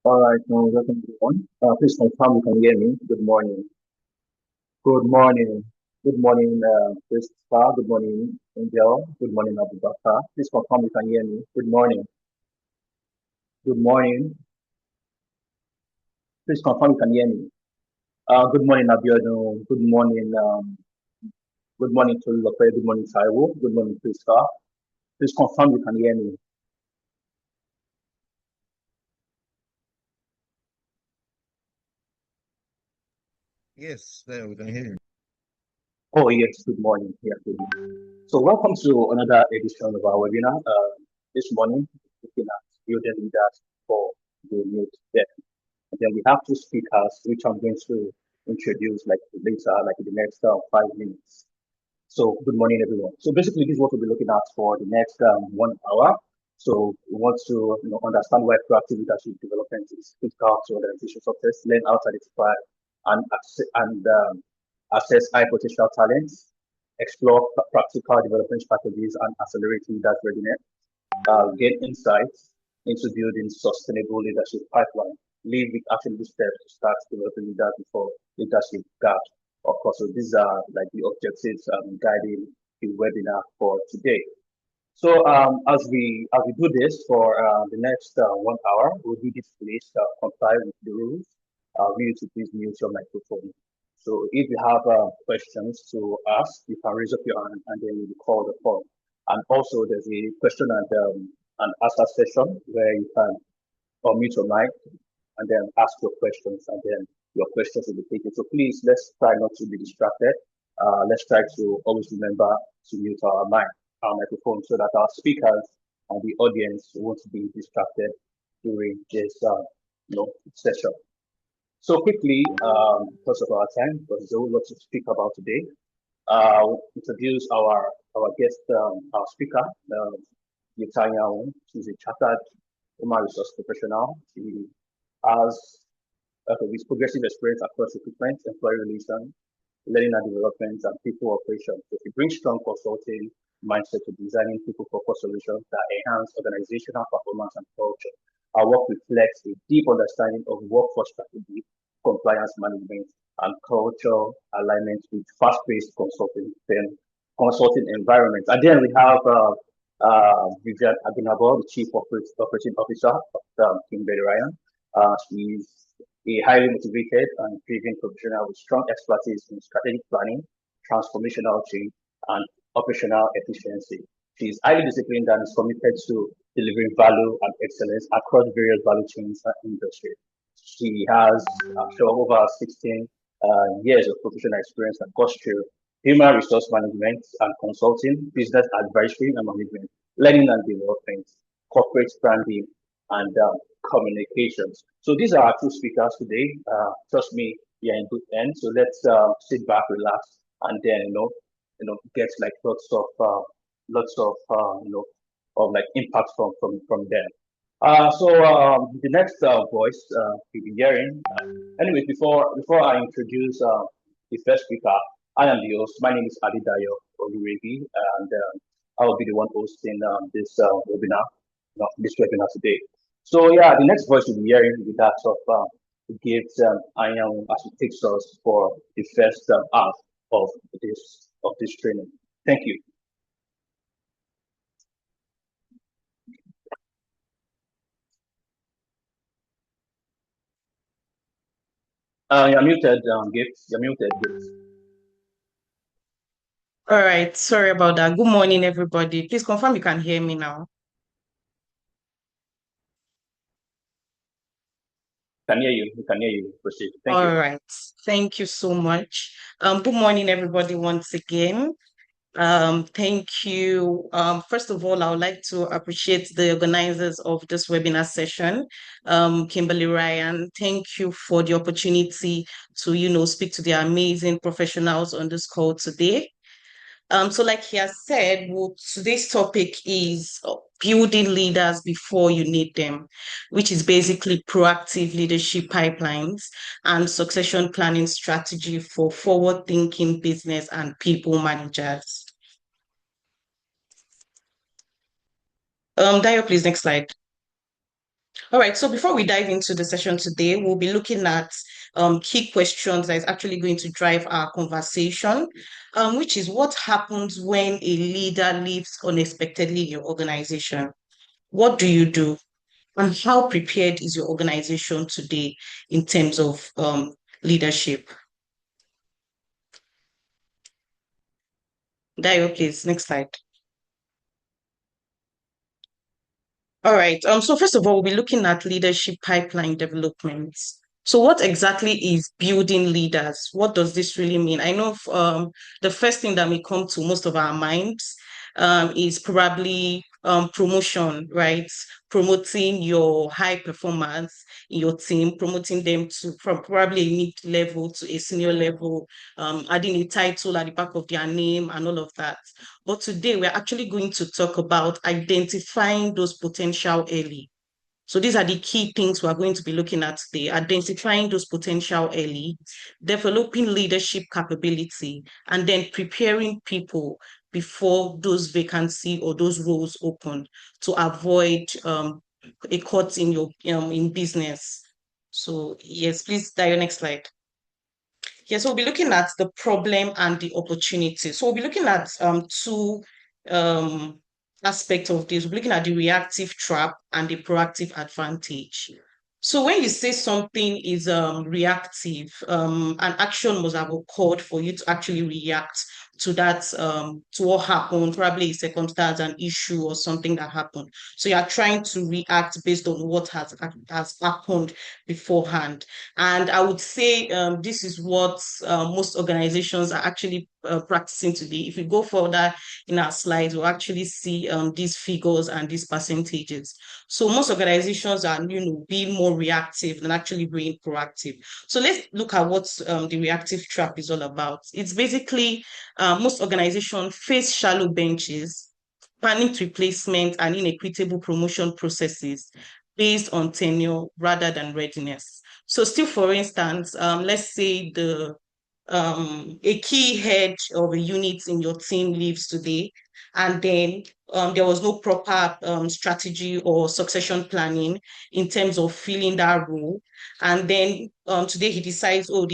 All right, now welcome everyone. Please confirm you can hear me. Good morning. Good morning. Good morning, Christopher. Good morning, Angel. Good morning, Abubakar. Please confirm you can hear me. Good morning. Good morning. Please confirm you can hear me. Good morning, Abiodun. Good morning to Lope. Good morning, Taiwo. Good morning, Christopher. Please confirm you can hear me. Yes, there we can hear you. Oh, yes, good morning. Yeah, good morning. So, welcome to another edition of our webinar. This morning, looking at building leaders for the new step. And then we have two speakers, which I'm going to introduce like later, like in the next 5 minutes. So, good morning, everyone. So, basically, this is what we'll be looking at for the next 1 hour. So, we want to understand why proactive leadership development is critical to organization success, learn how to identify and assess high potential talents, explore practical development strategies, and accelerate leaders' readiness, gain insights into building sustainable leadership pipeline, lead with actionable steps to start developing leaders before leadership gap. Of course, so these are like the objectives guiding the webinar for today. So as we do this for the next 1 hour, we'll do this please comply with the rules. We need to please mute your microphone. So if you have questions to ask, you can raise up your hand and then we'll call the call. And also there's a question and answer session where you can unmute your mic and then ask your questions and then your questions will be taken. So please let's try not to be distracted. Let's try to always remember to mute our microphone so that our speakers and the audience won't be distracted during this session. So quickly, because of our time, because there's a whole lot to speak about today, we'll introduce our guest, our speaker, Yitanya. She's a chartered human resource professional. She has with progressive experience across recruitment, employee relations, learning and development, and people operations. So she brings strong consulting mindset to designing people-focused solutions that enhance organizational performance and culture. Our work reflects a deep understanding of workforce strategy, compliance management, and cultural alignment with fast-paced consulting environments. And then we have Vivian Abinabo, the Chief Operating Officer of Kimberly Ryan. She's a highly motivated and driven professional with strong expertise in strategic planning, transformational change, and operational efficiency. She is highly disciplined and is committed to delivering value and excellence across various value chains and industries. She has, I'm sure, over 16 years of professional experience across human resource management and consulting, business advisory and management, learning and development, corporate branding, and communications. So these are our two speakers today. Trust me, we are in good hands. So let's sit back, relax, and then get like lots of of like impact from them. So the next voice you'll be hearing. Anyways, before I introduce the first speaker, I am the host. My name is Adidayo Olurebi, and I will be the one hosting this webinar today. So yeah, the next voice you'll be hearing will be that of Gift Ayam as it takes us for the first half of this training. Thank you. You're muted, Gift. You're muted, Gift. All right, sorry about that. Good morning, everybody. Please confirm you can hear me now. Can hear you. We can hear you. Proceed. Thank you. All right, thank you so much. Good morning, everybody, once again. Thank you. First of all, I would like to appreciate the organizers of this webinar session, Kimberly Ryan. Thank you for the opportunity to, speak to the amazing professionals on this call today. So like he has said, today's topic is building leaders before you need them, which is basically proactive leadership pipelines and succession planning strategy for forward-thinking business and people managers. Dayo, please, next slide. All right, so before we dive into the session today, we'll be looking at key questions that is actually going to drive our conversation, which is what happens when a leader leaves unexpectedly in your organization? What do you do? And how prepared is your organization today in terms of leadership? Dio, please, next slide. All right. So first of all, we'll be looking at leadership pipeline developments. So what exactly is building leaders? What does this really mean? I know the first thing that may come to most of our minds is probably promotion, right? Promoting your high performance in your team, promoting them to from probably a mid-level to a senior level, adding a title at the back of their name and all of that. But today we're actually going to talk about identifying those potential early. So these are the key things we're going to be looking at today: identifying those potential early, developing leadership capability, and then preparing people before those vacancy or those roles open to avoid a cut in your in business. So yes, please, Dio, next slide. Yeah, so we'll be looking at the problem and the opportunity. So we'll be looking at two um, aspects of this. We'll be looking at the reactive trap and the proactive advantage. So when you say something is reactive, an action must have occurred for you to actually react to that, to what happened, probably a circumstance, an issue, or something that happened. So you are trying to react based on what has happened beforehand. And I would say this is what most organizations are actually practicing today. If we go further in our slides, we'll actually see these figures and these percentages. So most organizations are, being more reactive than actually being proactive. So let's look at what the reactive trap is all about. It's basically most organizations face shallow benches, panicked replacement, and inequitable promotion processes based on tenure rather than readiness. So still, for instance, let's say the a key head of a unit in your team leaves today, and then there was no proper strategy or succession planning in terms of filling that role. And then today he decides, oh,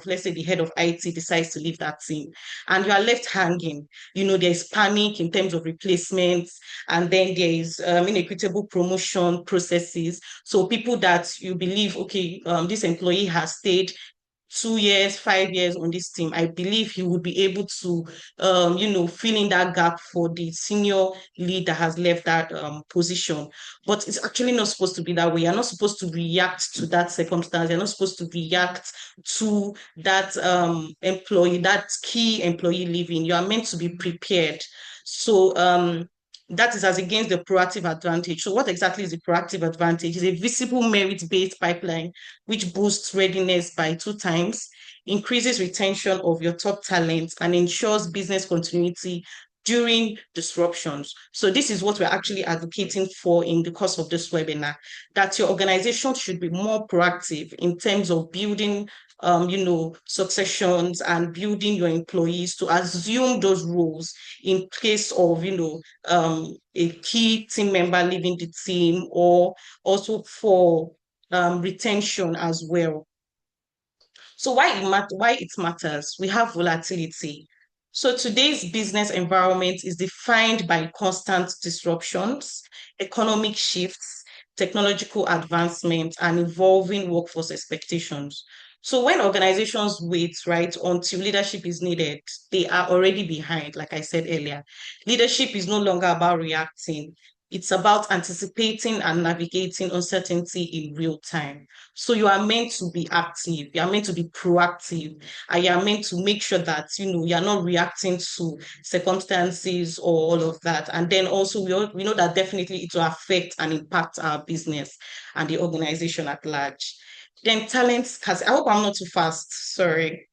let's say the head of IT decides to leave that team, and you are left hanging. There's panic in terms of replacements, and then there is inequitable promotion processes. So people that you believe, okay, this employee has stayed 2 years, 5 years on this team, I believe he would be able to, fill in that gap for the senior lead that has left that position. But it's actually not supposed to be that way. You're not supposed to react to that circumstance. You're not supposed to react to that employee, that key employee leaving. You are meant to be prepared. So that is as against the proactive advantage. So what exactly is the proactive advantage? It's a visible merit-based pipeline which boosts readiness by 2 times, increases retention of your top talent, and ensures business continuity during disruptions. So this is what we're actually advocating for in the course of this webinar, that your organization should be more proactive in terms of building successions and building your employees to assume those roles in case of, a key team member leaving the team, or also for retention as well. So why it matters? We have volatility. So today's business environment is defined by constant disruptions, economic shifts, technological advancement, and evolving workforce expectations. So when organizations wait, right, until leadership is needed, they are already behind, like I said earlier. Leadership is no longer about reacting. It's about anticipating and navigating uncertainty in real time. So you are meant to be active, you are meant to be proactive, and you are meant to make sure that you're not reacting to circumstances or all of that. And then also we know that definitely it will affect and impact our business and the organization at large. Then talent scarcity. I hope I'm not too fast. Sorry.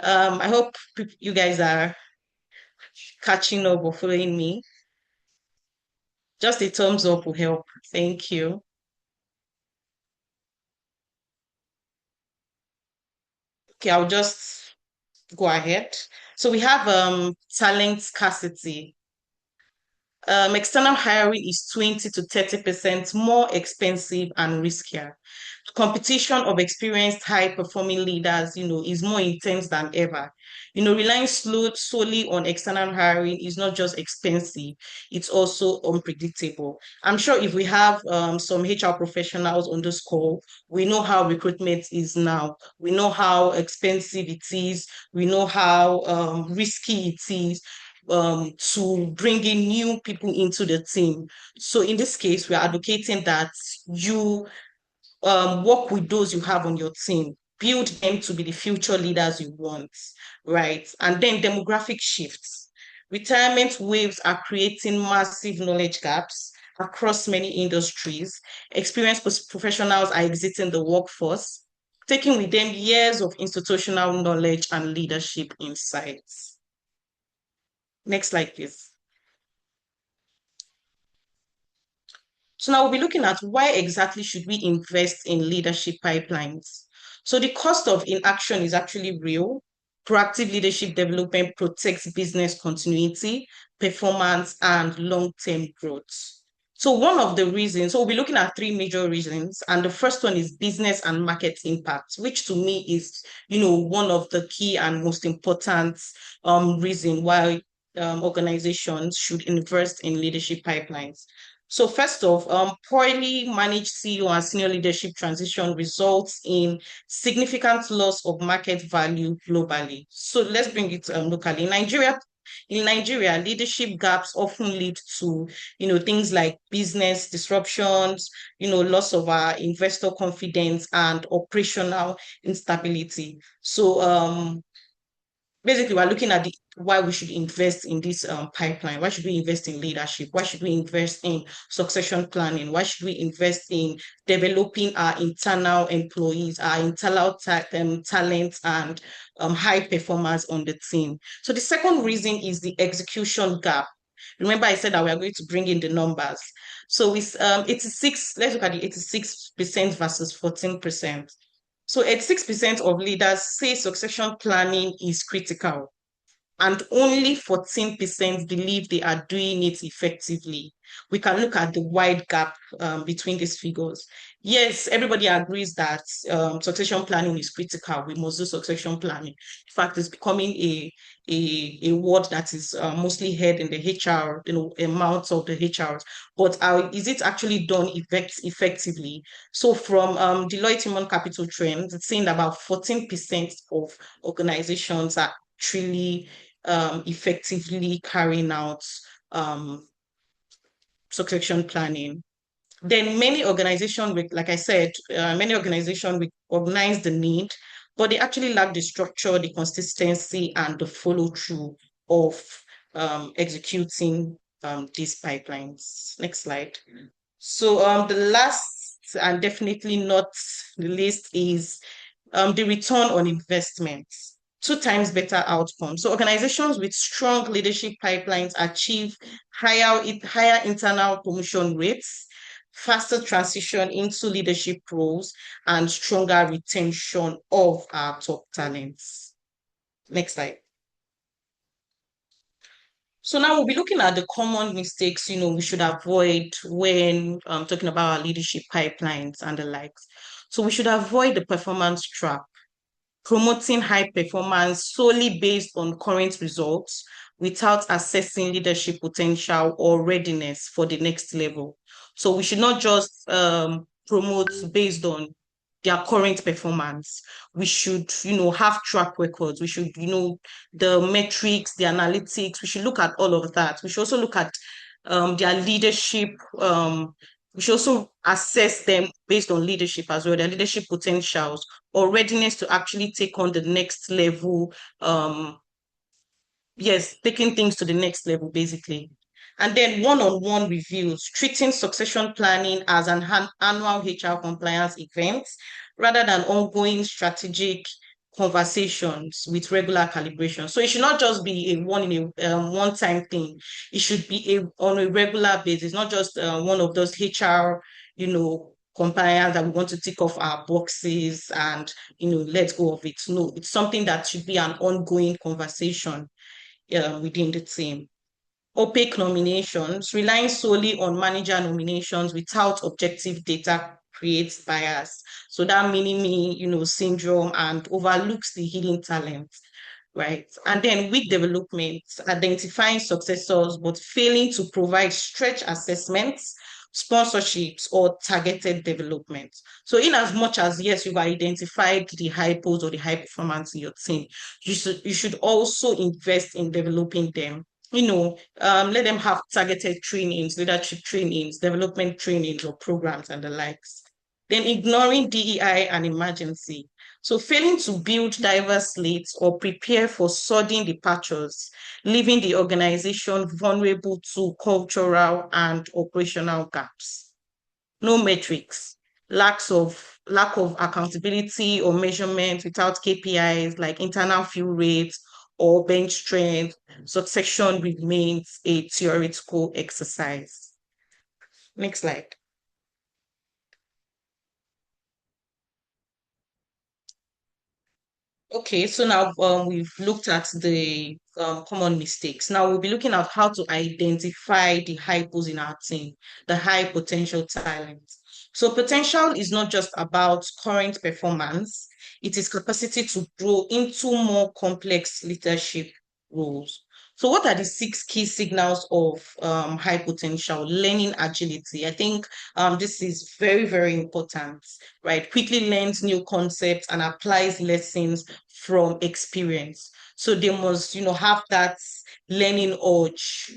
I hope you guys are catching up or following me. Just a thumbs up will help. Thank you. Okay, I'll just go ahead. So we have talent scarcity. External hiring is 20 to 30% more expensive and riskier. Competition of experienced high-performing leaders, is more intense than ever. Relying solely on external hiring is not just expensive, it's also unpredictable. I'm sure if we have some HR professionals on this call, we know how recruitment is now. We know how expensive it is. We know how risky it is to bring in new people into the team. So in this case, we're advocating that you work with those you have on your team, build them to be the future leaders you want, right? And then demographic shifts. Retirement waves are creating massive knowledge gaps across many industries. Experienced professionals are exiting the workforce, taking with them years of institutional knowledge and leadership insights. Next slide, please. So now we'll be looking at why exactly should we invest in leadership pipelines. So the cost of inaction is actually real. Proactive leadership development protects business continuity, performance, and long-term growth. So one of the reasons, so we'll be looking at three major reasons, and the first one is business and market impact, which to me is, one of the key and most important reason why organizations should invest in leadership pipelines. So first off, poorly managed CEO and senior leadership transition results in significant loss of market value globally. So let's bring it locally. In Nigeria, leadership gaps often lead to, things like business disruptions, loss of our investor confidence and operational instability. So basically, we're looking at why we should invest in this pipeline. Why should we invest in leadership? Why should we invest in succession planning? Why should we invest in developing our internal employees, our internal talent, and high performers on the team? So the second reason is the execution gap. Remember, I said that we are going to bring in the numbers. So it's 86. Let's look at the 86% versus 14%. So 86% of leaders say succession planning is critical, and only 14% believe they are doing it effectively. We can look at the wide gap between these figures. Yes, everybody agrees that succession planning is critical. We must do succession planning. In fact, it's becoming a word that is mostly heard in the HR, amounts of the HRs. But is it actually done effectively? So from Deloitte Human Capital Trends, it's saying that about 14% of organizations are truly effectively carrying out succession planning. Then many organizations, like I said, many organizations recognize the need, but they actually lack the structure, the consistency, and the follow-through of executing these pipelines. Next slide. So the last and definitely not the least is the return on investment. 2 times better outcomes. So organizations with strong leadership pipelines achieve higher internal promotion rates, faster transition into leadership roles, and stronger retention of our top talents. Next slide. So now we'll be looking at the common mistakes, we should avoid when talking about our leadership pipelines and the likes. So we should avoid the performance trap, promoting high performance solely based on current results without assessing leadership potential or readiness for the next level. So we should not just promote based on their current performance. We should, have track records. We should, the metrics, the analytics. We should look at all of that. We should also look at their leadership. We should also assess them based on leadership as well, their leadership potentials or readiness to actually take on the next level. Taking things to the next level, basically. And then one-on-one reviews, treating succession planning as an annual HR compliance event rather than ongoing strategic conversations with regular calibration. So it should not just be a one-time thing. It should be on a regular basis, not just one of those HR, compliance that we want to tick off our boxes and let go of it. No, it's something that should be an ongoing conversation within the team. opaque nominations, relying solely on manager nominations without objective data creates bias. So that mini-me, syndrome, and overlooks the hidden talent, right? And then weak development, identifying successors, but failing to provide stretch assessments, sponsorships, or targeted development. So in as much as, yes, you've identified the hypos or the high performance in your team, you should also invest in developing them. Let them have targeted trainings, leadership trainings, development trainings, or programs and the likes. Then ignoring DEI and emergency. So failing to build diverse slates or prepare for sudden departures, leaving the organization vulnerable to cultural and operational gaps. No metrics, lack of accountability or measurement without KPIs like internal fill rates or bench strength. Succession remains a theoretical exercise. Next slide. Okay, so now we've looked at the common mistakes. Now we'll be looking at how to identify the hypos in our team, the high potential talents. So potential is not just about current performance, it is capacity to grow into more complex leadership roles. So what are the 6 key signals of high potential? Learning agility. I think this is very, very important, right? Quickly learns new concepts and applies lessons from experience. So they must, have that learning urge,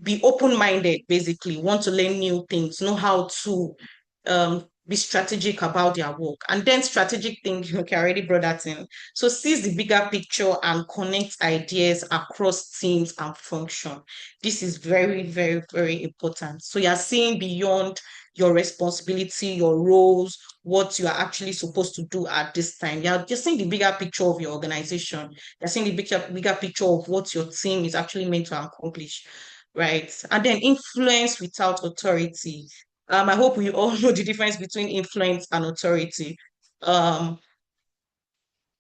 be open-minded, basically, want to learn new things, know how to be strategic about their work. And then strategic thinking, okay, I already brought that in. So sees the bigger picture and connects ideas across teams and function. This is very, very, very important. So you're seeing beyond your responsibility, your roles, what you are actually supposed to do at this time. You're just seeing the bigger picture of your organization. You're seeing the bigger picture of what your team is actually meant to accomplish, right? And then influence without authority. I hope we all know the difference between influence and authority,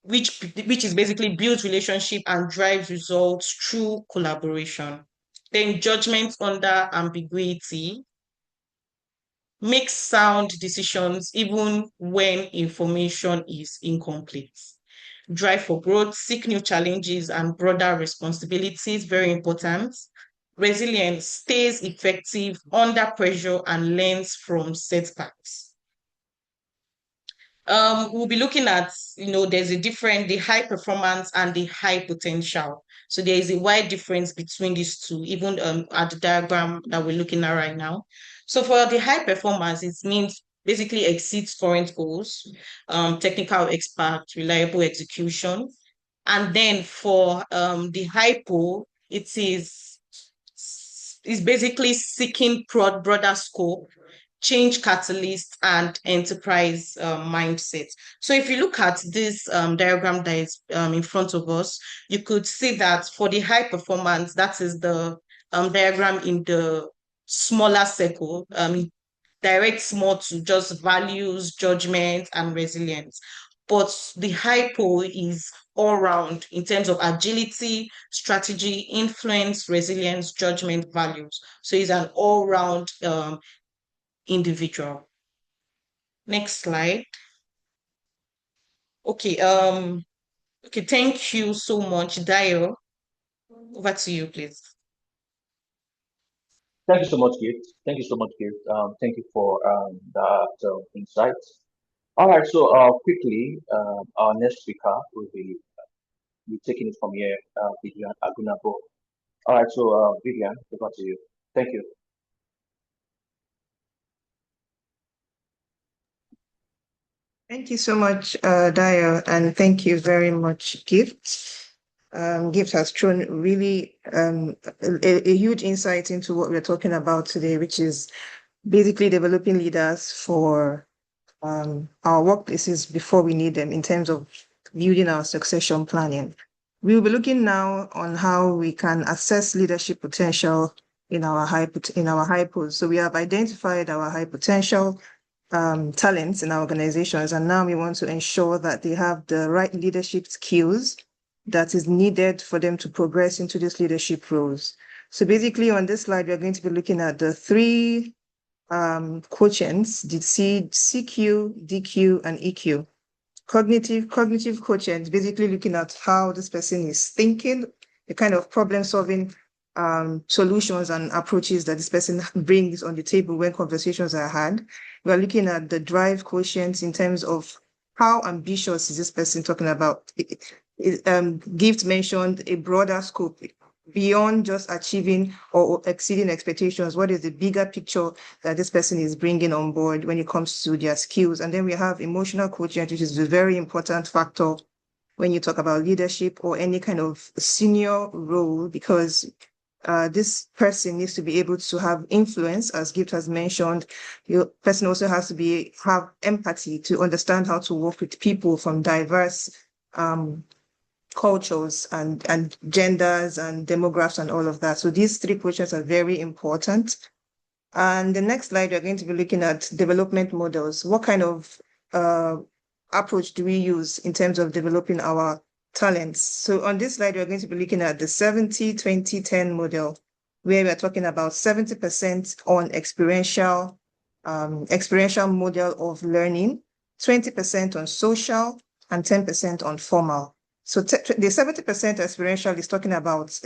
which is basically builds relationship and drives results through collaboration. Then judgment under ambiguity, makes sound decisions even when information is incomplete. Drive for growth, seek new challenges and broader responsibilities, very important. Resilience, stays effective under pressure and learns from setbacks. We'll be looking at, there's the high performance and the high potential. So there is a wide difference between these two, even at the diagram that we're looking at right now. So for the high performance, it means basically exceeds current goals, technical expert, reliable execution. And then for the hypo, is basically seeking broader scope, change catalyst, and enterprise mindset. So if you look at this diagram that is in front of us, you could see that for the high performance, that is the diagram in the smaller circle, directs more to just values, judgment, and resilience. But the hypo is all round in terms of agility, strategy, influence, resilience, judgment, values. So he's an all round individual. Next slide. Okay. Okay. Thank you so much, Dio. Over to you, please. Thank you so much, Gift. Thank you so much, Gift. Thank you for that insights. All right, so quickly, our next speaker will be taking it from here, Vivian Agunabo. All right, so Vivian, over to you. Thank you. Thank you so much, Dio, and thank you very much, Gift. Gift has thrown really a huge insight into what we're talking about today, which is basically developing leaders for our workplaces before we need them in terms of building our succession planning. We'll be looking now on how we can assess leadership potential in our hypos. So we have identified our high potential talents in our organizations, and now we want to ensure that they have the right leadership skills that is needed for them to progress into these leadership roles. So basically on this slide, we're going to be looking at the three quotients, the CQ, DQ, and EQ. Cognitive quotient, basically looking at how this person is thinking, the kind of problem-solving solutions and approaches that this person brings on the table when conversations are had. We are looking at the drive quotient in terms of how ambitious is this person talking about. Gift mentioned a broader scope beyond just achieving or exceeding expectations. What is the bigger picture that this person is bringing on board when it comes to their skills? And then we have emotional quotient, which is a very important factor when you talk about leadership or any kind of senior role, because this person needs to be able to have influence, as Gift has mentioned. Your person also has to have empathy to understand how to work with people from diverse cultures and genders and demographics and all of that. So these three quotients are very important. And the next slide, we're going to be looking at development models. What kind of approach do we use in terms of developing our talents? So on this slide, we're going to be looking at the 70-20-10 model, where we're talking about 70% on experiential model of learning, 20% on social, and 10% on formal. So the 70% experiential is talking about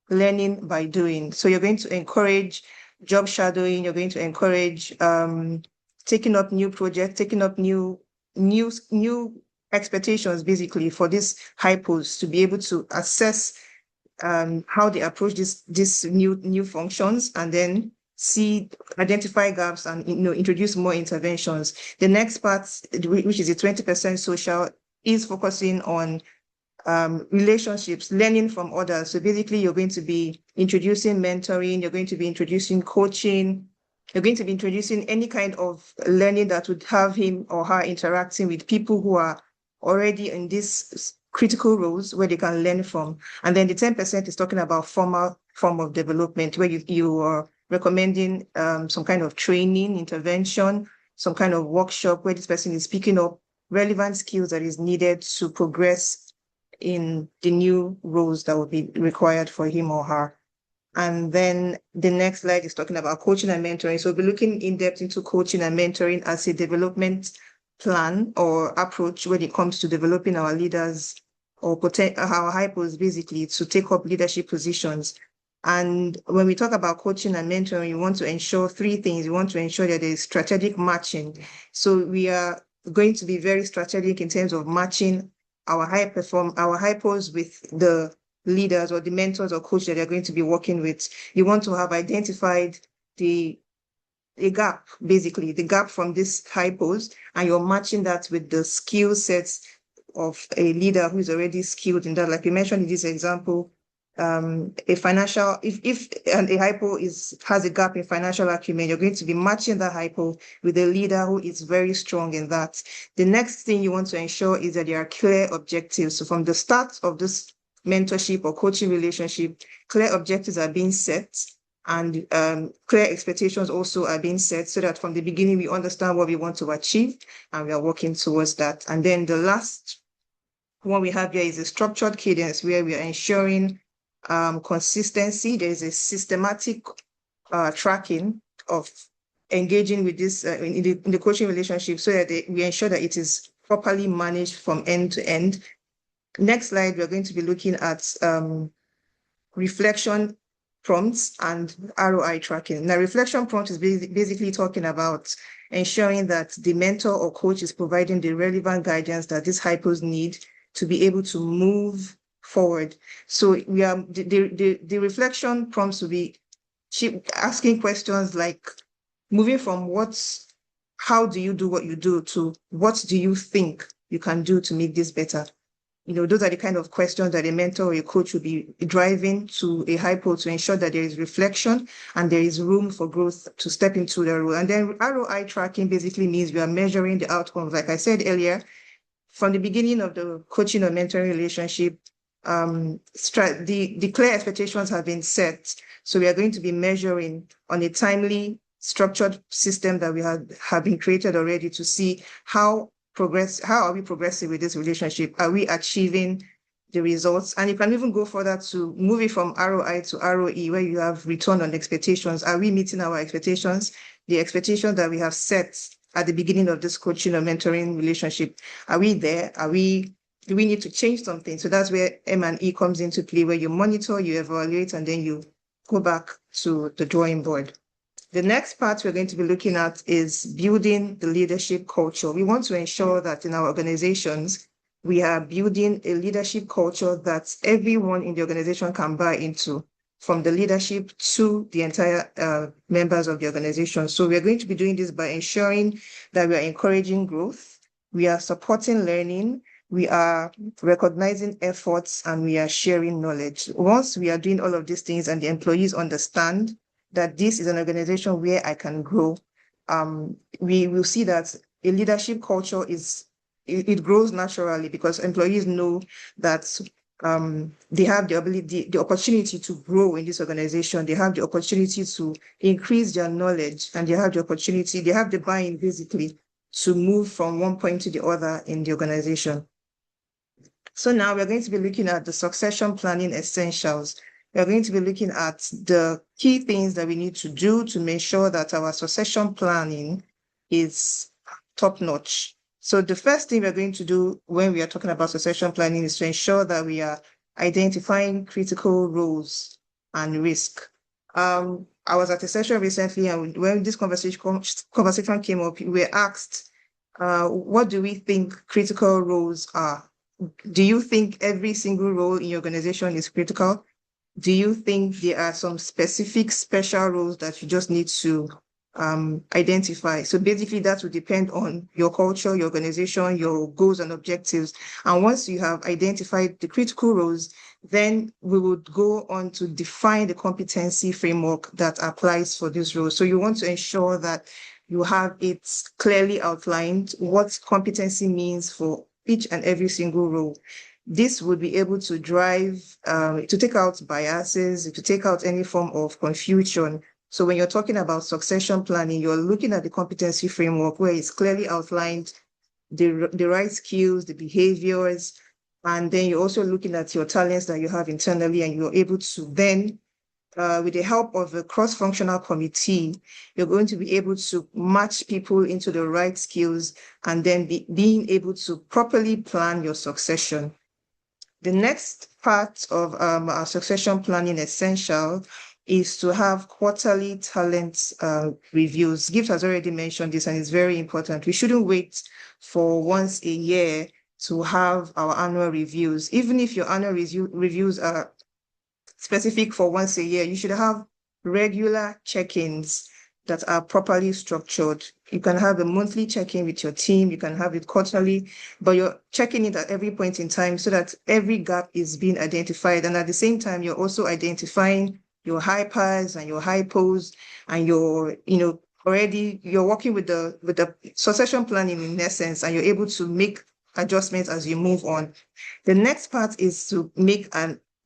learning by doing. So you're going to encourage job shadowing, you're going to encourage taking up new projects, taking up new expectations, basically, for these hypos to be able to assess how they approach this new functions, and then identify gaps and introduce more interventions. The next part, which is the 20% social, is focusing on relationships, learning from others. So basically, you're going to be introducing mentoring, you're going to be introducing coaching, you're going to be introducing any kind of learning that would have him or her interacting with people who are already in these critical roles where they can learn from. And then the 10% is talking about formal form of development, where you are recommending some kind of training, intervention, some kind of workshop where this person is picking up relevant skills that is needed to progress in the new roles that will be required for him or her. And then the next slide is talking about coaching and mentoring. So we'll be looking in depth into coaching and mentoring as a development plan or approach when it comes to developing our leaders or our hypos, basically, to take up leadership positions. And when we talk about coaching and mentoring, we want to ensure three things. We want to ensure that there is strategic matching. So we are going to be very strategic in terms of matching our hypos with the leaders or the mentors or coaches that they're going to be working with. You want to have identified the gap, basically, the gap from this hypos, and you're matching that with the skill sets of a leader who is already skilled in that. Like you mentioned in this example, if a hypo has a gap in financial acumen, you're going to be matching that hypo with a leader who is very strong in that. The next thing you want to ensure is that there are clear objectives. So from the start of this mentorship or coaching relationship, clear objectives are being set, and clear expectations also are being set, so that from the beginning we understand what we want to achieve and we are working towards that. And then the last one we have here is a structured cadence, where we are ensuring consistency. There is a systematic tracking of engaging with this in the coaching relationship, so that we ensure that it is properly managed from end to end. Next slide, we're going to be looking at reflection prompts and ROI tracking. Now, reflection prompt is basically talking about ensuring that the mentor or coach is providing the relevant guidance that these hypos need to be able to move forward. So we are the reflection prompts will be asking questions like moving from how do you do what you do to what do you think you can do to make this better? Those are the kind of questions that a mentor or a coach will be driving to a hypo to ensure that there is reflection and there is room for growth to step into the role. And then ROI tracking basically means we are measuring the outcomes. Like I said earlier, from the beginning of the coaching or mentoring relationship, the clear expectations have been set. So we are going to be measuring on a timely, structured system that we have been created already to see how are we progressing with this relationship? Are we achieving the results. And you can even go further to move it from ROI to ROE, where you have return on expectations. Are we meeting our expectations? The expectation that we have set at the beginning of this coaching or mentoring relationship, are we there? Do we need to change something? So that's where M&E comes into play, where you monitor, you evaluate, and then you go back to the drawing board. The next part we're going to be looking at is building the leadership culture. We want to ensure that in our organizations, we are building a leadership culture that everyone in the organization can buy into, from the leadership to the entire members of the organization. So we are going to be doing this by ensuring that we are encouraging growth, we are supporting learning, we are recognizing efforts, and we are sharing knowledge. Once we are doing all of these things and the employees understand that this is an organization where I can grow, we will see that a leadership culture it grows naturally, because employees know that they have the opportunity to grow in this organization. They have the opportunity to increase their knowledge, and they have the buy-in basically to move from one point to the other in the organization. So now we're going to be looking at the succession planning essentials. We're going to be looking at the key things that we need to do to make sure that our succession planning is top-notch. So the first thing we're going to do when we are talking about succession planning is to ensure that we are identifying critical roles and risk. I was at a session recently, and when this conversation came up, we were asked, what do we think critical roles are? Do you think every single role in your organization is critical? Do you think there are some specific special roles that you just need to identify? So basically that will depend on your culture, your organization, your goals and objectives. And once you have identified the critical roles, then we would go on to define the competency framework that applies for this role. So you want to ensure that you have it clearly outlined what competency means for each and every single role. This would be able to drive, to take out biases, to take out any form of confusion. So when you're talking about succession planning, you're looking at the competency framework where it's clearly outlined the right skills, the behaviors, and then you're also looking at your talents that you have internally, and you're able to then, with the help of a cross-functional committee, you're going to be able to match people into the right skills, and then being able to properly plan your succession. The next part of our succession planning essential is to have quarterly talent reviews. Gift has already mentioned this, and it's very important. We shouldn't wait for once a year to have our annual reviews. Even if your annual reviews are specific for once a year, you should have regular check-ins that are properly structured. You can have a monthly check-in with your team, you can have it quarterly, but you're checking it at every point in time so that every gap is being identified. And at the same time, you're also identifying your hypers and your hypos, and you're working with the succession planning in essence, and you're able to make adjustments as you move on. The next part is to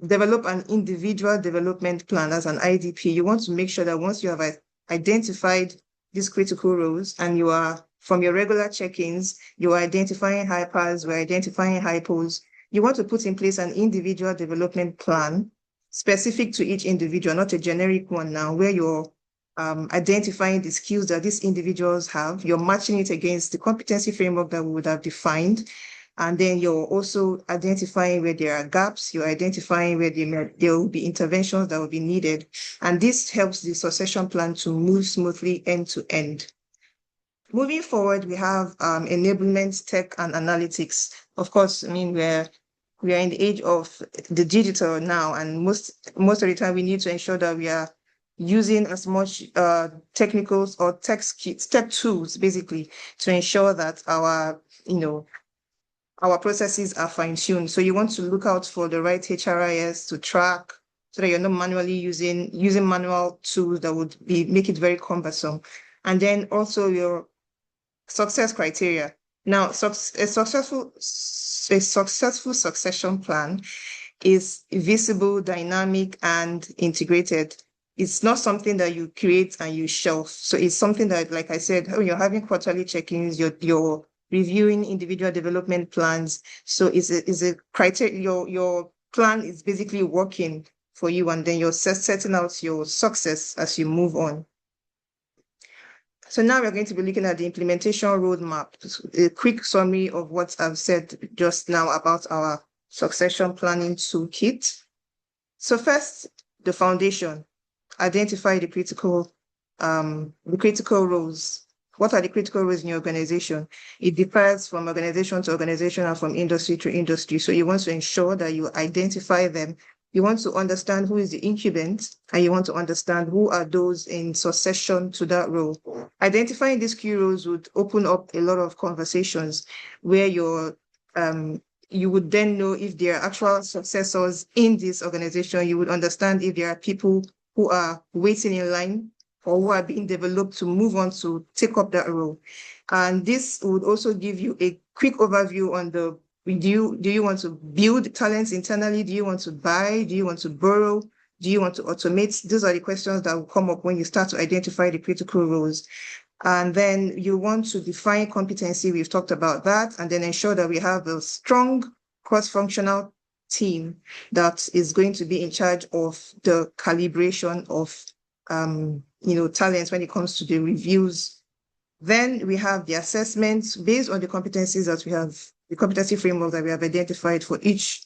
develop an individual development plan as an IDP. You want to make sure that once you have identified these critical roles, and you are, from your regular check-ins, you are identifying hypers, we're identifying hypos, you want to put in place an individual development plan specific to each individual, not a generic one now, where you're identifying the skills that these individuals have, you're matching it against the competency framework that we would have defined, and then you're also identifying where there are gaps, you're identifying where there will be interventions that will be needed. And this helps the succession plan to move smoothly end to end. Moving forward, we have enablement, tech, and analytics. Of course, I mean, we are in the age of the digital now, and most of the time we need to ensure that we are using as much technicals or tech tools, basically, to ensure that our processes are fine-tuned. So you want to look out for the right HRIS to track, so that you're not manually using manual tools that would make it very cumbersome. And then also your success criteria. Now, a successful succession plan is visible, dynamic, and integrated. It's not something that you create and you shelf. So it's something that, like I said, when you're having quarterly check-ins, you're reviewing individual development plans. So is a criteria, your plan is basically working for you, and then you're setting out your success as you move on. So now we're going to be looking at the implementation roadmap, a quick summary of what I've said just now about our succession planning toolkit. So first, the foundation, identify the critical roles. What are the critical roles in your organization? It differs from organization to organization and from industry to industry. So you want to ensure that you identify them. You want to understand who is the incumbent, and you want to understand who are those in succession to that role. Identifying these key roles would open up a lot of conversations where you would then know if there are actual successors in this organization. You would understand if there are people who are waiting in line or who are being developed to move on to take up that role. And this would also give you a quick overview on do you want to build talents internally? Do you want to buy? Do you want to borrow? Do you want to automate? Those are the questions that will come up when you start to identify the critical roles. And then you want to define competency. We've talked about that, and then ensure that we have a strong cross-functional team that is going to be in charge of the calibration of talents when it comes to the reviews. Then we have the assessments based on the competencies that we have, the competency framework that we have identified for each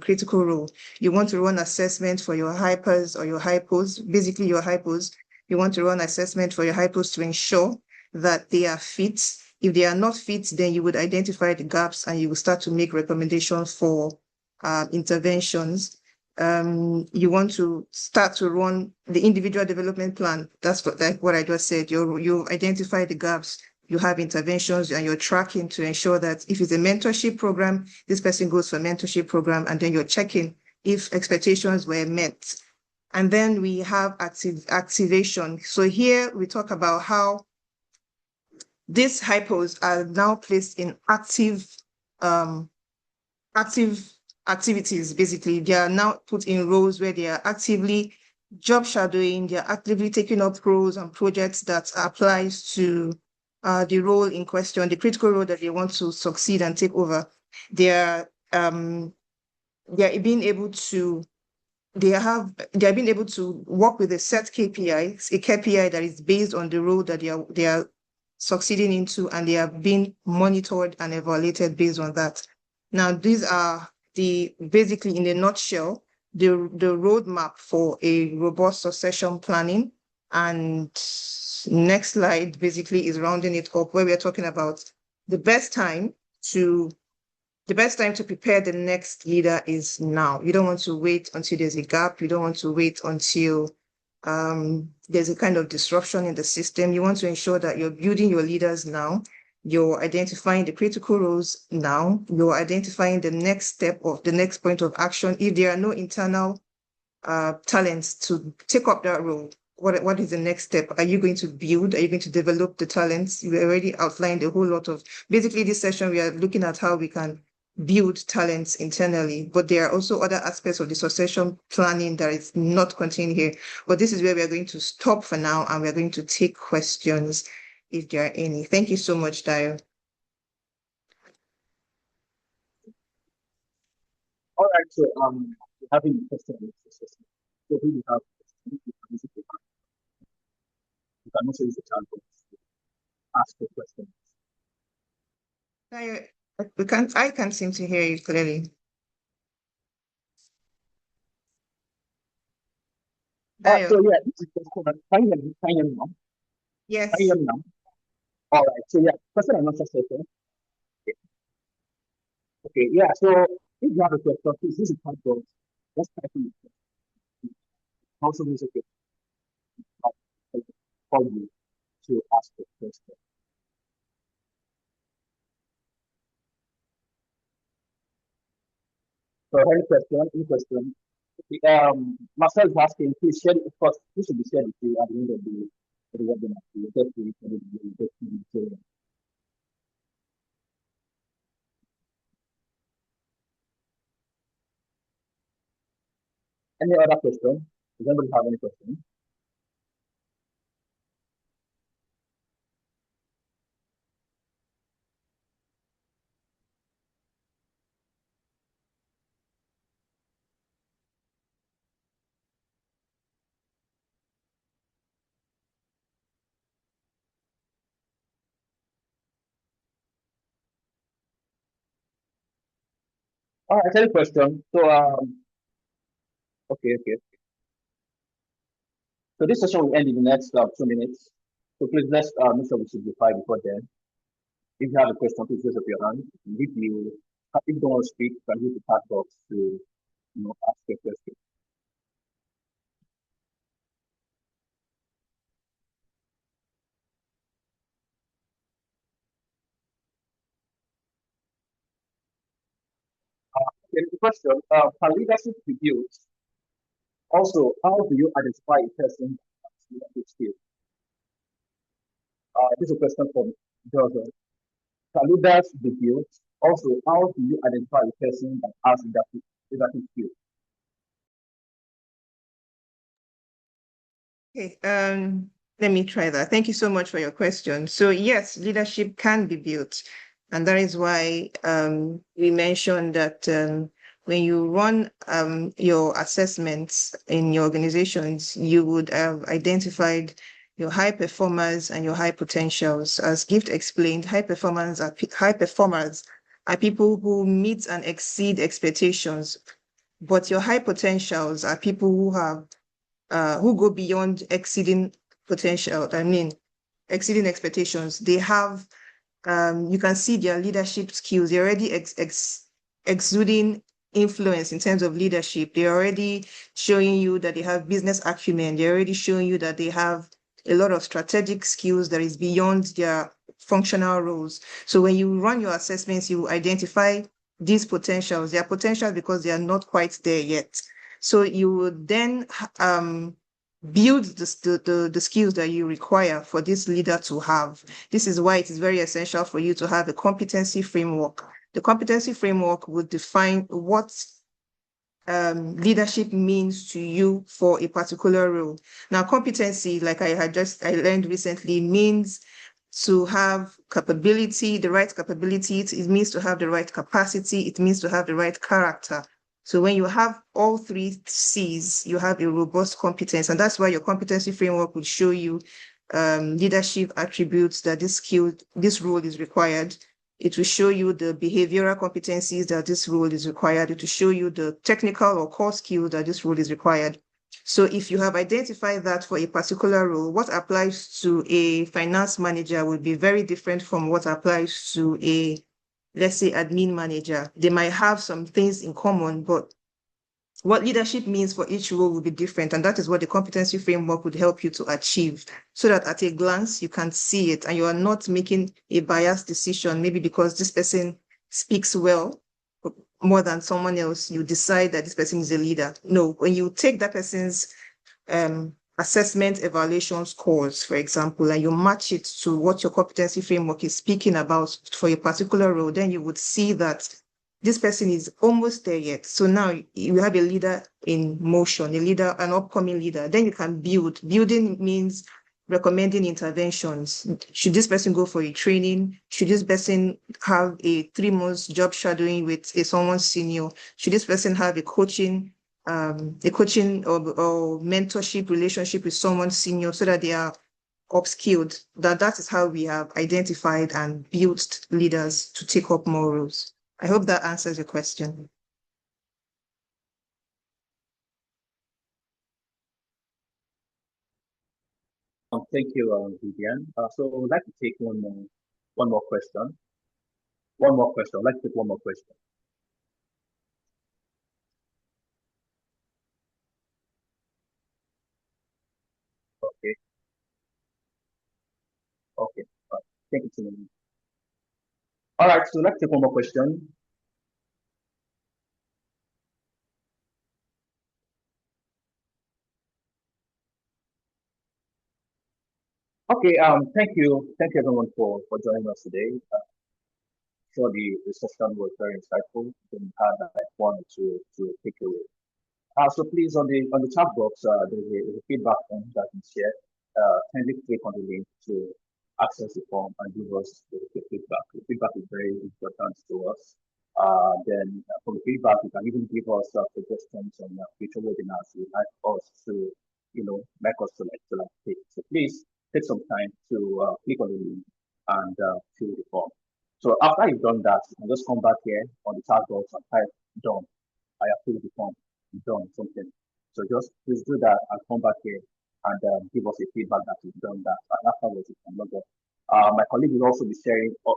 critical role. You want to run assessment for your hypers or your hypos, basically your hypos. You want to run assessment for your hypos to ensure that they are fit. If they are not fit, then you would identify the gaps and you will start to make recommendations for interventions. You want to start to run the individual development plan. That's what I just said. You identify the gaps, you have interventions, and you're tracking to ensure that if it's a mentorship program, this person goes for a mentorship program, and then you're checking if expectations were met. And then we have activation. So here we talk about how these hypos are now placed in active activities. Basically, they are now put in roles where they are actively job shadowing, they're actively taking up roles and projects that applies to the role in question, the critical role that they want to succeed and take over. They are being able to work with a set KPI, a KPI that is based on the role that they are succeeding into, and they are being monitored and evaluated based on that. Now, these are basically in a nutshell, the roadmap for a robust succession planning. And next slide basically is rounding it up, where we are talking about the best time to prepare the next leader is now. You don't want to wait until there's a gap. You don't want to wait until there's a kind of disruption in the system. You want to ensure that you're building your leaders now. You're identifying the critical roles now. You're identifying the next step of the next point of action. If there are no internal talents to take up that role, what is the next step? Are you going to build? Are you going to develop the talents? You already outlined a whole lot of, basically this session, we are looking at how we can build talents internally, but there are also other aspects of the succession planning that is not contained here. But this is where we are going to stop for now, and we're going to take questions if there are any. Thank you so much, Dio. All right, so having a question on the system. So we have you can also use the chat box to ask a question. Dio, I can't seem to hear you clearly. Dio. So yeah, this is the question. Can you hear me now? Yes. Can you hear me now? All right, so yeah, question and answer session. Okay, yeah, so if you have a question, please use the chat box. Let's type in the question. Also use it for you to ask the question. So any question. Marcel is asking, please share it. Of course, this should be shared with you at the end of the webinar. You get to the material. Any other question? Does anybody have any question? All right, any question? So, okay. So this session will end in the next 2 minutes. So please let's make sure we simplify before then. If you have a question, please raise up your hand. If you don't want to speak, you can use the chat box to ask a question. There is a question. Can leadership be built? Also, how do you identify a person that has leadership skills? This is a question from Jordan. Can leaders be built? Also, how do you identify a person that has leadership skills? Okay, let me try that. Thank you so much for your question. So yes, leadership can be built. And that is why we mentioned that when you run your assessments in your organizations, you would have identified your high performers and your high potentials. As Gift explained, high performers are people who meet and exceed expectations. But your high potentials are people who go beyond exceeding exceeding expectations. They have, you can see their leadership skills. They're already exuding influence in terms of leadership. They're already showing you that they have business acumen. They're already showing you that they have a lot of strategic skills that is beyond their functional roles. So when you run your assessments, you identify these potentials. They are potentials because they are not quite there yet. So you would then build the skills that you require for this leader to have. This is why it is very essential for you to have a competency framework. The competency framework would define what leadership means to you for a particular role. Now, competency, like I learned recently, means to have capability, the right capability. It means to have the right capacity. It means to have the right character. So when you have all three C's, you have a robust competence. And that's why your competency framework will show you leadership attributes that this role is required. It will show you the behavioral competencies that this role is required. It will show you the technical or core skills that this role is required. So if you have identified that for a particular role, what applies to a finance manager will be very different from what applies to a, let's say, admin manager. They might have some things in common, but what leadership means for each role will be different. And that is what the competency framework would help you to achieve, so that at a glance, you can see it and you are not making a biased decision, maybe because this person speaks well more than someone else, you decide that this person is a leader. No, when you take that person's assessment evaluation scores, for example, and you match it to what your competency framework is speaking about for a particular role, then you would see that this person is almost there yet. So now you have a leader in motion, an upcoming leader. Then you can build. Building means recommending interventions. Should this person go for a training? Should this person have a 3 months job shadowing with someone senior? Should this person have a coaching or mentorship relationship with someone senior so that they are upskilled? That is how we have identified and built leaders to take up more roles. I hope that answers your question. Thank you, Vivian. So I'd like to take one more question. One more question. I'd like to take one more question. Okay. Okay. Thank you, Timothy. All right. So let's take one more question. Okay. Thank you everyone for joining us today. Sure, the session was very insightful. We had like one or two takeaways. So please on the chat box, there's a feedback form that you share. Kindly click on the link to access the form and give us the feedback. The feedback is very important to us. Then from the feedback, you can even give us suggestions on future webinars you'd like us to, make us to take. So please take some time to click on the link and fill the form. So after you've done that, you can just come back here on the chat box and type done. I have filled the form, done something. So just please do that and come back here and give us a feedback that you've done that. And afterwards, you can log off. My colleague will also be sharing on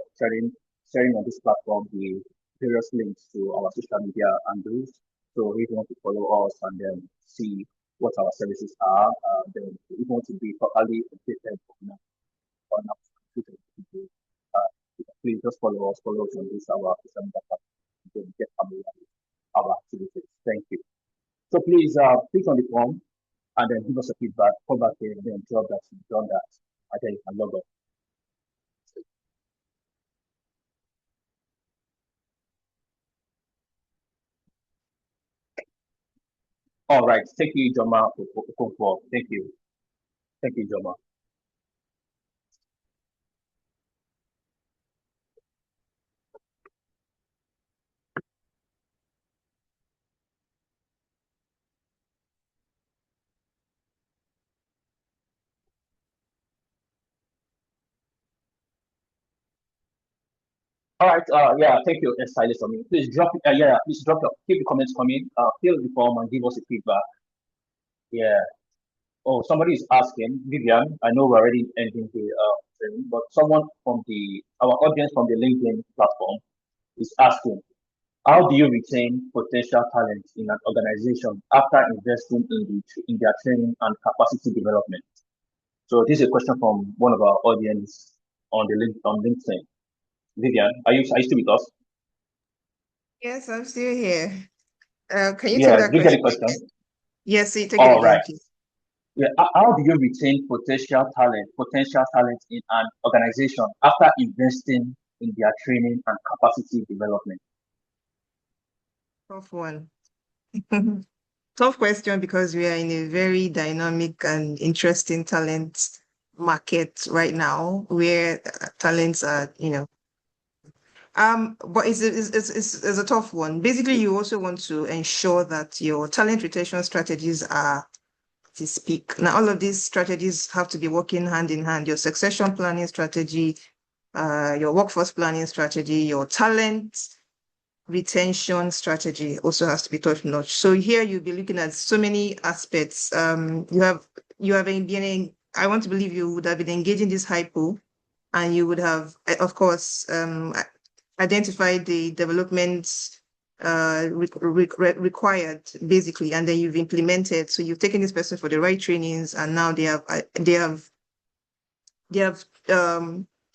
this platform the various links to our social media handles. So if you want to follow us and then see what our services are, then if you want to be properly updated on our please just follow us on this our social media platform to get familiar with our activities. Thank you. So please click on the form and then give us a feedback, come back here and then drop that you've done that, and then you can log off. All right. Thank you, Joma, for thank you. Thank you, Joma. All right. Yeah. Thank you, Stylist. Please drop. Please drop your keep the comments coming. Fill the form and give us a feedback. Yeah. Oh, somebody is asking, Vivian. I know we're already ending the training, but someone from our audience from the LinkedIn platform is asking, how do you retain potential talent in an organization after investing in their training and capacity development? So this is a question from one of our audience on LinkedIn. Vivian, are you still with us? Yes, I'm still here. Can you take Yeah, that do you get the question? question? Yes, so you take it All again, right. please. Yeah, how do you retain potential talent in an organization after investing in their training and capacity development? Tough one. Tough question because we are in a very dynamic and interesting talent market right now where talents are, but it's a tough one. Basically, you also want to ensure that your talent retention strategies are to speak. Now, all of these strategies have to be working hand in hand. Your succession planning strategy, your workforce planning strategy, your talent retention strategy also has to be top notch. So here you'll be looking at so many aspects. I want to believe you would have been engaging this hypo, and you would have, of course, identified the developments required basically, and then you've implemented. So you've taken this person for the right trainings, and now they have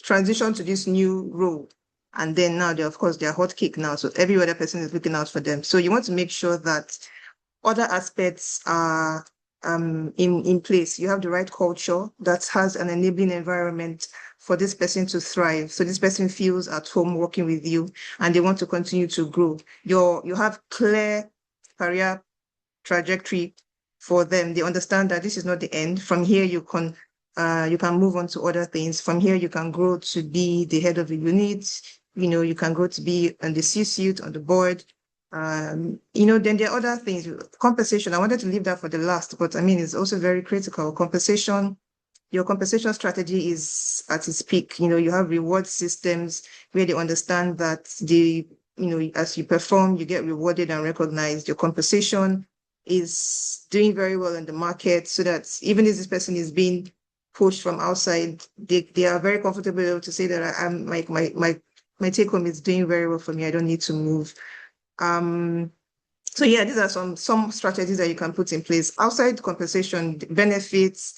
transitioned to this new role. And then now of course they're hot cake now. So every other person is looking out for them. So you want to make sure that other aspects are in place. You have the right culture that has an enabling environment for this person to thrive. So this person feels at home working with you and they want to continue to grow. You have clear career trajectory for them. They understand that this is not the end. From here, you can move on to other things. From here, you can grow to be the head of a unit. You can grow to be on the C-suite, on the board. Then there are other things. Compensation, I wanted to leave that for the last, but I mean, it's also very critical. Compensation, your compensation strategy is at its peak. You have reward systems where they understand that as you perform, you get rewarded and recognized. Your compensation is doing very well in the market so that even if this person is being pushed from outside, they are very comfortable to say that I'm like my take home is doing very well for me. I don't need to move. So yeah, these are some strategies that you can put in place outside compensation, benefits,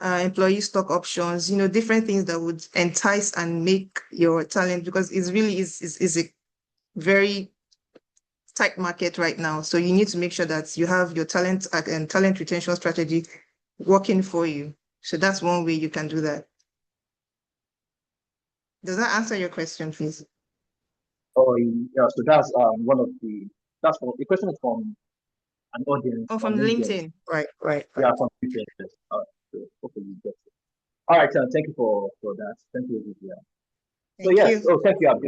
employee stock options, different things that would entice and make your talent, because it's really is a very tight market right now. So you need to make sure that you have your talent and talent retention strategy working for you. So that's one way you can do that. Does that answer your question, please? Oh, yeah. So that's the question is from an audience Oh, on from LinkedIn. LinkedIn. Right. Yeah, from LinkedIn. Yes. So hopefully you get it. All right. Thank you for that. Thank you, Vivian. So Thank yes. you. Oh, thank you, Abdul,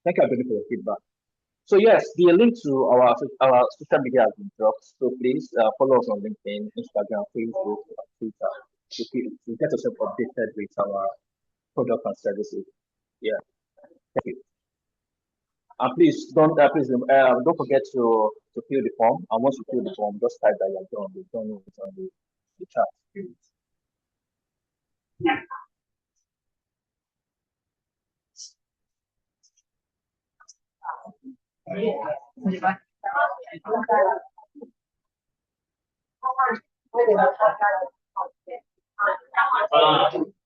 Thank you, Abdul, for your feedback. So yes, the link to our social media has been dropped. So please follow us on LinkedIn, Instagram, Facebook, and Twitter to get yourself updated with our product and services. Yeah. Thank you. And don't forget to fill the form. And once you fill the form, just type that you're done. You've done it on the chat.